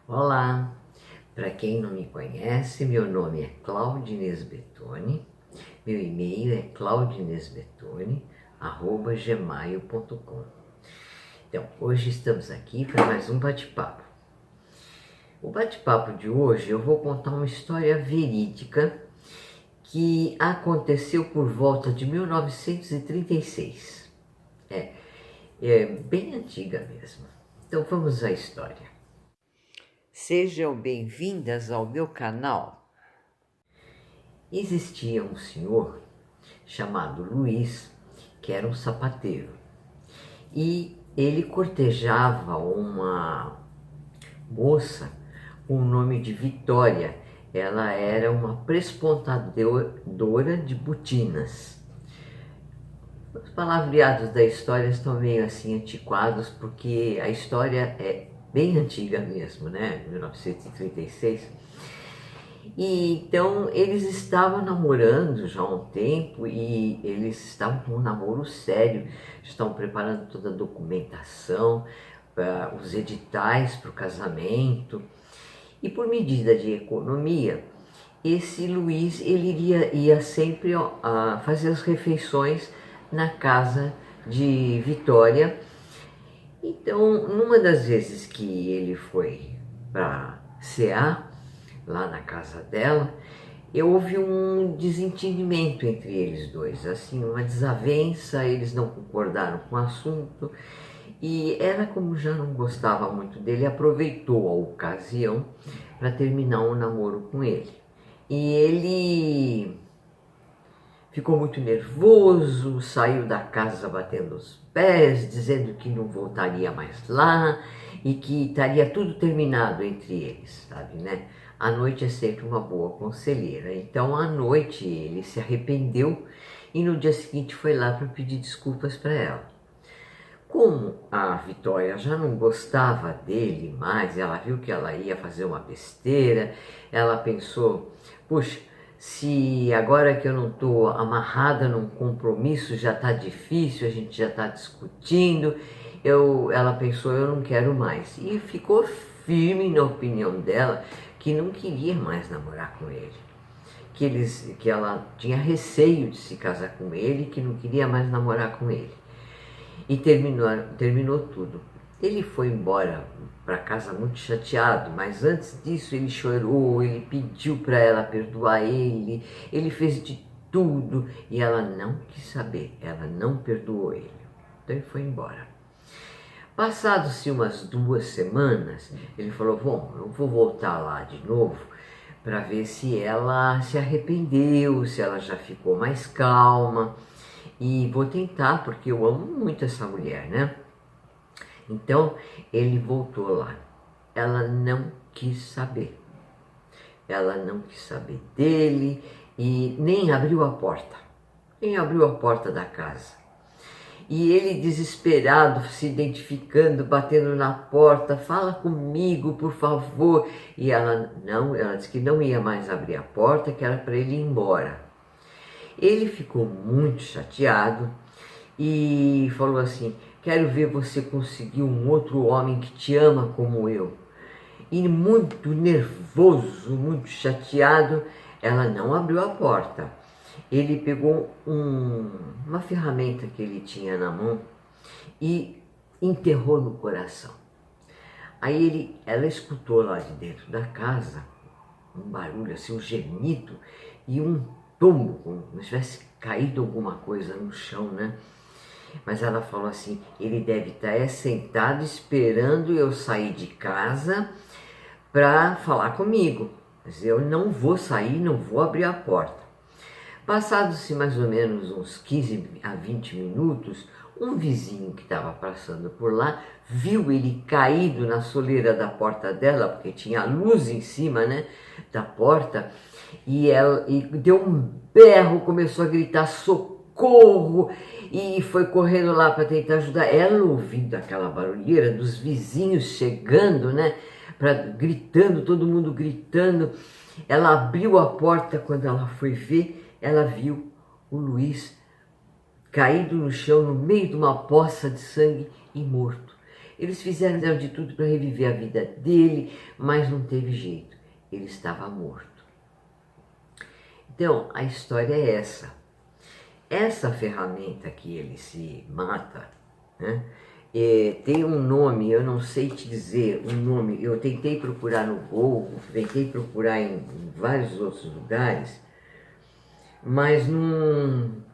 Olá, para quem não me conhece, meu nome é Claudinez Bettoni, meu e-mail é claudinesbettoni@gmail.com. Então, hoje estamos aqui para mais um bate-papo. O bate-papo de hoje eu vou contar uma história verídica que aconteceu por volta de 1936. É bem antiga mesmo. Então vamos à história. Sejam bem-vindas ao meu canal. Existia um senhor chamado Luiz, que era um sapateiro, e ele cortejava uma moça com o nome de Vitória. Ela era uma prespontadora de botinas. Os palavreados da história estão meio assim antiquados, porque a história é bem antiga mesmo, né? 1936. E então eles estavam namorando já há um tempo e eles estavam com um namoro sério, estão preparando toda a documentação, os editais para o casamento. E por medida de economia, esse Luiz ele ia sempre fazer as refeições na casa de Vitória. Então, numa das vezes que ele foi para cear, lá na casa dela, houve um desentendimento entre eles dois, assim, uma desavença, eles não concordaram com o assunto e ela, como já não gostava muito dele, aproveitou a ocasião para terminar o namoro com ele. E ele ficou muito nervoso, saiu da casa batendo os pés, dizendo que não voltaria mais lá e que estaria tudo terminado entre eles, sabe, né? A noite é sempre uma boa conselheira. Então, à noite, ele se arrependeu e no dia seguinte foi lá para pedir desculpas para ela. Como a Vitória já não gostava dele mais, ela viu que ela ia fazer uma besteira, ela pensou, puxa, se agora que eu não estou amarrada num compromisso já está difícil, a gente já está discutindo, ela pensou, eu não quero mais. E ficou firme na opinião dela que não queria mais namorar com ele. Que ela tinha receio de se casar com ele, que não queria mais namorar com ele. E terminou tudo. Ele foi embora para casa muito chateado, mas antes disso ele chorou, ele pediu para ela perdoar ele fez de tudo e ela não quis saber, ela não perdoou ele. Então ele foi embora. Passados-se umas 2 semanas, ele falou, bom, eu vou voltar lá de novo para ver se ela se arrependeu, se ela já ficou mais calma. E vou tentar, porque eu amo muito essa mulher, né? Então, ele voltou lá. Ela não quis saber. Ela não quis saber dele e nem abriu a porta. Nem abriu a porta da casa. E ele desesperado, se identificando, batendo na porta, fala comigo, por favor. E ela disse que não ia mais abrir a porta, que era para ele ir embora. Ele ficou muito chateado e falou assim, quero ver você conseguir um outro homem que te ama como eu. E muito nervoso, muito chateado, ela não abriu a porta. Ele pegou uma ferramenta que ele tinha na mão e enterrou no coração. Aí ela escutou lá de dentro da casa um barulho, assim, um gemido e um tombo, como se tivesse caído alguma coisa no chão, né? Mas ela falou assim, ele deve estar sentado esperando eu sair de casa para falar comigo. Mas eu não vou sair, não vou abrir a porta. Passados-se mais ou menos uns 15 a 20 minutos, um vizinho que estava passando por lá viu ele caído na soleira da porta dela, porque tinha luz em cima, né, da porta, e deu um berro, começou a gritar socorro e foi correndo lá para tentar ajudar. Ela, ouvindo aquela barulheira dos vizinhos chegando, né, gritando, todo mundo gritando, ela abriu a porta. Quando ela foi ver, ela viu o Luiz caído no chão, no meio de uma poça de sangue e morto. Eles fizeram de tudo para reviver a vida dele, mas não teve jeito. Ele estava morto. Então, a história é essa. Essa ferramenta que ele se mata, né, tem um nome, eu não sei te dizer o nome, eu tentei procurar no Google, tentei procurar em vários outros lugares, mas não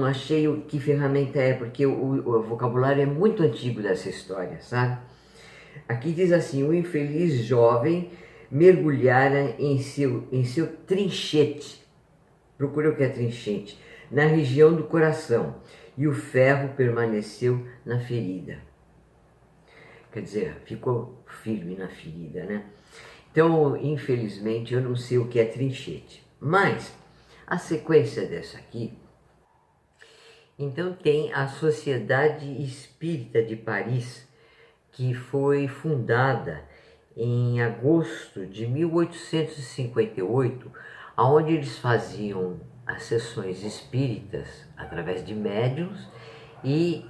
achei que ferramenta é, porque o vocabulário é muito antigo dessa história, sabe? Aqui diz assim: o infeliz jovem mergulhara em seu trinchete. Procura o que é trinchete. Na região do coração. E o ferro permaneceu na ferida. Quer dizer, ficou firme na ferida, né? Então, infelizmente, eu não sei o que é trinchete. Mas, a sequência dessa aqui, então tem a Sociedade Espírita de Paris, que foi fundada em agosto de 1858, onde eles faziam as sessões espíritas através de médiuns e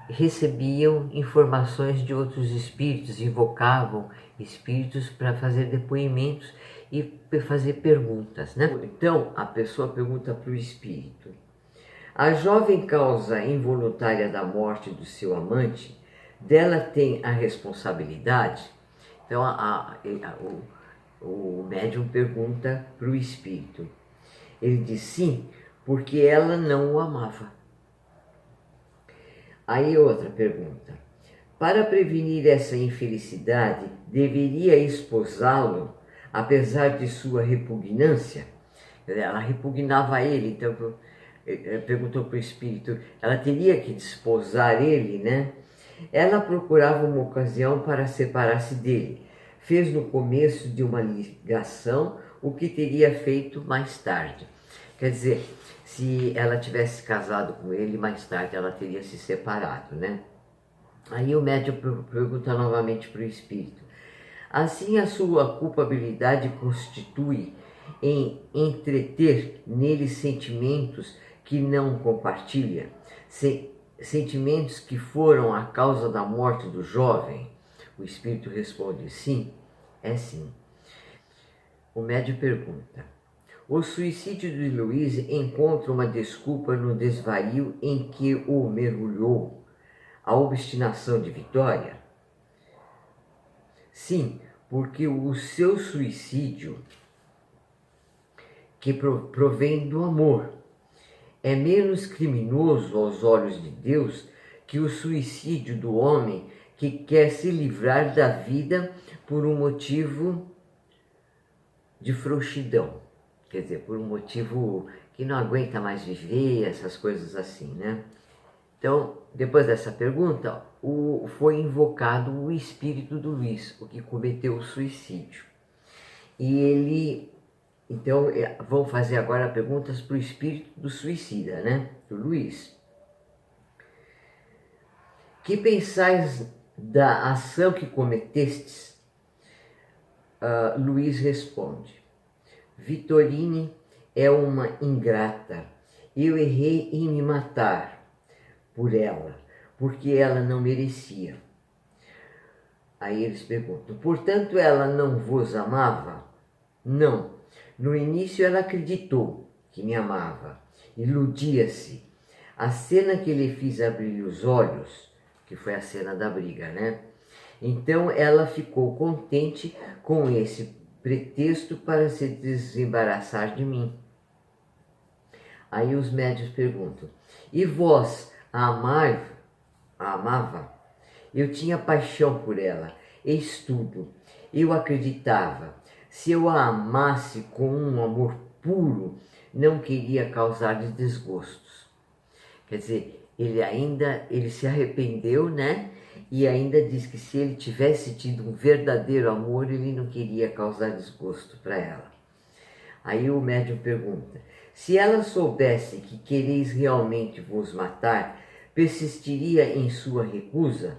recebiam informações de outros espíritos, invocavam espíritos para fazer depoimentos e fazer perguntas, né? Então a pessoa pergunta para o espírito: a jovem causa involuntária da morte do seu amante, dela tem a responsabilidade? Então o médium pergunta para o espírito. Ele diz sim, porque ela não o amava. Aí outra pergunta: para prevenir essa infelicidade, deveria esposá-lo, apesar de sua repugnância? Ela repugnava ele, então perguntou para o espírito, ela teria que desposar ele, né? Ela procurava uma ocasião para separar-se dele. Fez no começo de uma ligação o que teria feito mais tarde. Quer dizer, se ela tivesse casado com ele, mais tarde ela teria se separado, né? Aí o médium pergunta novamente para o espírito: assim a sua culpabilidade constitui em entreter nele sentimentos que não compartilha, sentimentos que foram a causa da morte do jovem? O espírito responde: sim, é sim. O médium pergunta: o suicídio de Luiz encontra uma desculpa no desvario em que o mergulhou, a obstinação de Vitória? Sim, porque o seu suicídio, que provém do amor, é menos criminoso aos olhos de Deus que o suicídio do homem que quer se livrar da vida por um motivo de frouxidão. Quer dizer, por um motivo que não aguenta mais viver, essas coisas assim, né? Então, depois dessa pergunta, foi invocado o espírito do Luiz, o que cometeu o suicídio. E ele, então, vão fazer agora perguntas para o espírito do suicida, né? Do Luiz. Que pensais da ação que cometestes? Luiz responde: Vitorine é uma ingrata. Eu errei em me matar por ela, porque ela não merecia. Aí eles perguntam: portanto ela não vos amava? Não. No início ela acreditou que me amava, iludia-se. A cena que lhe fiz abrir os olhos, que foi a cena da briga, né? Então ela ficou contente com esse pretexto para se desembaraçar de mim. Aí os médios perguntam: e vós a amava? Eu tinha paixão por ela, estudo. Eu acreditava. Se eu a amasse com um amor puro, não queria causar-lhe desgostos. Quer dizer, ele se arrependeu, né? E ainda diz que se ele tivesse tido um verdadeiro amor, ele não queria causar desgosto para ela. Aí o médium pergunta: se ela soubesse que quereis realmente vos matar, persistiria em sua recusa?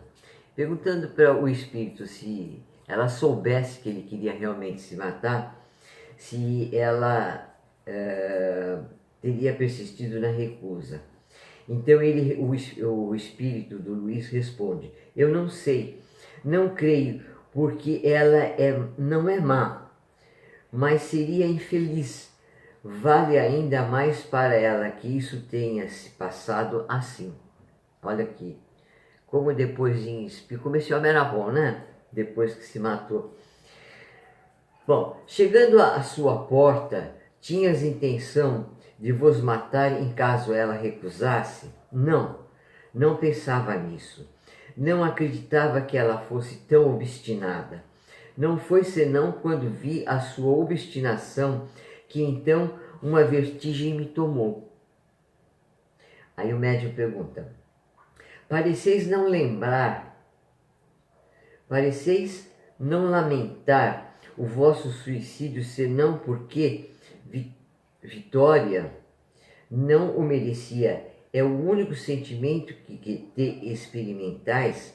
Perguntando para o espírito se ela soubesse que ele queria realmente se matar, se ela teria persistido na recusa. Então o espírito do Luiz responde: eu não sei, não creio, porque ela não é má, mas seria infeliz. Vale ainda mais para ela que isso tenha se passado assim. Olha aqui, como depois como esse homem era bom, né? Depois que se matou. Bom, chegando à sua porta, tinhas intenção de vos matar em caso ela recusasse? Não, não pensava nisso. Não acreditava que ela fosse tão obstinada. Não foi senão quando vi a sua obstinação que então uma vertigem me tomou. Aí o médium pergunta: pareceis não lembrar, pareceis não lamentar o vosso suicídio, senão porque Vitória não o merecia. É o único sentimento que te experimentais?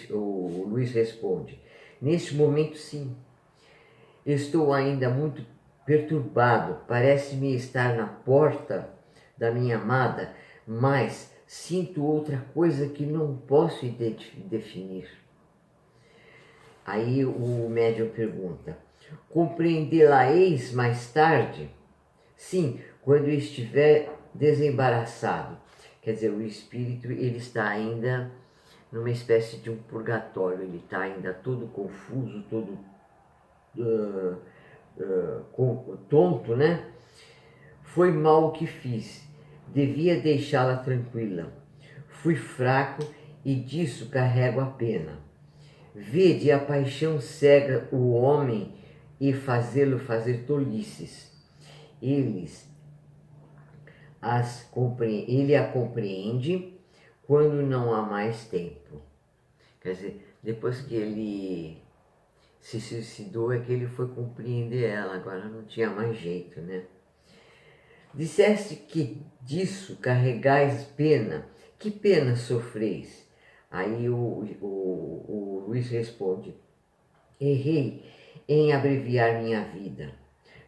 O Luiz responde: neste momento, sim. Estou ainda muito perturbado. Parece-me estar na porta da minha amada, mas sinto outra coisa que não posso definir. Aí o médium pergunta: compreendê-la-eis mais tarde? Sim, quando estiver desembaraçado. Quer dizer, o espírito ele está ainda numa espécie de um purgatório, ele está ainda todo confuso, todo tonto, né? Foi mal o que fiz, devia deixá-la tranquila. Fui fraco e disso carrego a pena. Vede, a paixão cega o homem e fazê-lo fazer tolices. Ele a compreende quando não há mais tempo. Quer dizer, depois que ele se suicidou é que ele foi compreender ela, agora não tinha mais jeito, né? Disseste que disso carregais pena. Que pena sofreis? Aí o Luiz responde: errei em abreviar minha vida.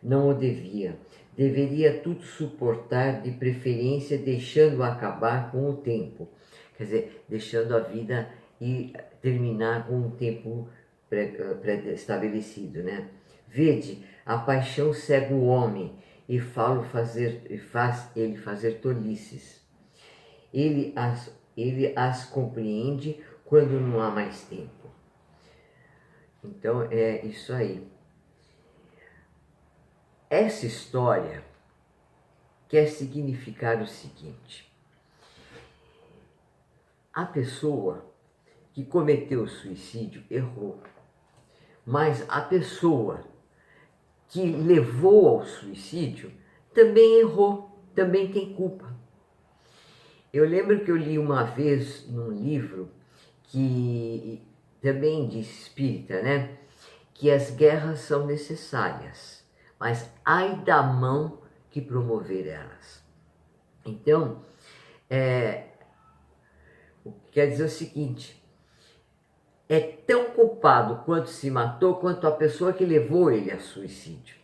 Não o devia. Deveria tudo suportar, de preferência deixando acabar com o tempo. Quer dizer, deixando a vida e terminar com um tempo pré-estabelecido, né? Vede, a paixão cega o homem e faz ele fazer tolices. Ele as compreende quando não há mais tempo. Então é isso aí. Essa história quer significar o seguinte: a pessoa que cometeu o suicídio errou, mas a pessoa que levou ao suicídio também errou, também tem culpa. Eu lembro que eu li uma vez num livro que também de espírita, né? Que as guerras são necessárias, mas ai da mão que promover elas. Então, o que quer dizer o seguinte: é tão culpado quanto se matou, quanto a pessoa que levou ele a suicídio.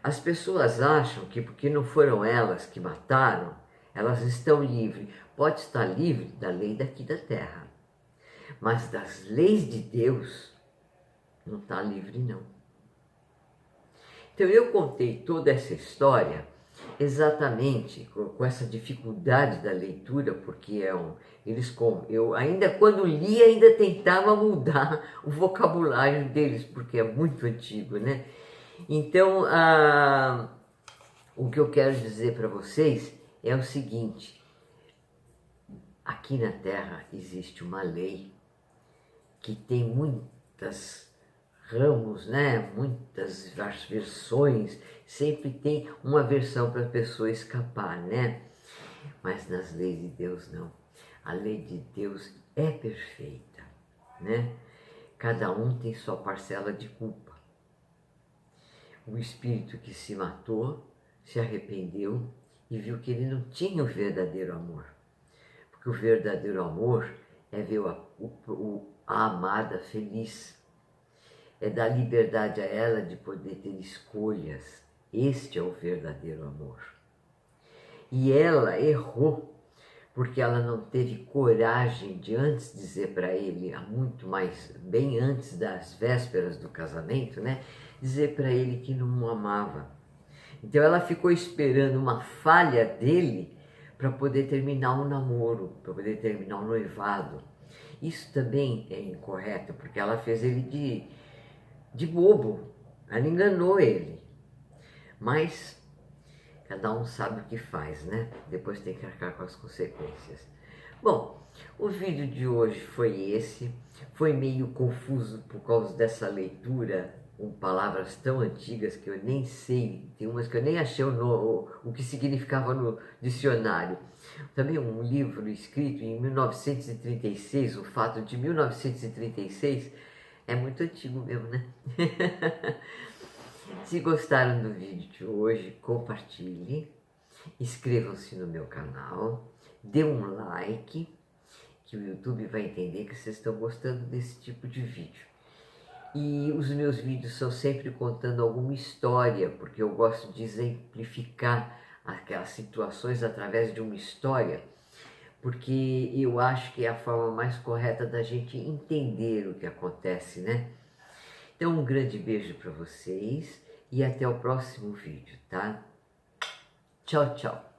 As pessoas acham que porque não foram elas que mataram, elas estão livres. Pode estar livre da lei daqui da terra, mas das leis de Deus não está livre, não. Então eu contei toda essa história exatamente com essa dificuldade da leitura, porque eu ainda quando li ainda tentava mudar o vocabulário deles, porque é muito antigo, né? Então, o que eu quero dizer para vocês é o seguinte: aqui na Terra existe uma lei que tem muitas ramos, né? Muitas versões, sempre tem uma versão para a pessoa escapar, né? Mas nas leis de Deus não. A lei de Deus é perfeita, né? Cada um tem sua parcela de culpa. O espírito que se matou se arrependeu e viu que ele não tinha o verdadeiro amor. Porque o verdadeiro amor é ver a amada feliz. É dar liberdade a ela de poder ter escolhas. Este é o verdadeiro amor. E ela errou, porque ela não teve coragem de antes dizer para ele, há muito mais, bem antes das vésperas do casamento, né? Dizer para ele que não o amava. Então ela ficou esperando uma falha dele para poder terminar o namoro, para poder terminar o noivado. Isso também é incorreto, porque ela fez ele de bobo, ela enganou ele. Mas cada um sabe o que faz, né? Depois tem que arcar com as consequências. Bom, o vídeo de hoje foi esse. Foi meio confuso por causa dessa leitura com palavras tão antigas que eu nem sei. Tem umas que eu nem achei o que significava no dicionário. Também um livro escrito em 1936, o fato de 1936 é muito antigo mesmo, né? Se gostaram do vídeo de hoje, compartilhe, inscrevam-se no meu canal, dê um like, que o YouTube vai entender que vocês estão gostando desse tipo de vídeo. E os meus vídeos são sempre contando alguma história, porque eu gosto de exemplificar aquelas situações através de uma história, porque eu acho que é a forma mais correta da gente entender o que acontece, né? Então, um grande beijo para vocês e até o próximo vídeo, tá? Tchau, tchau!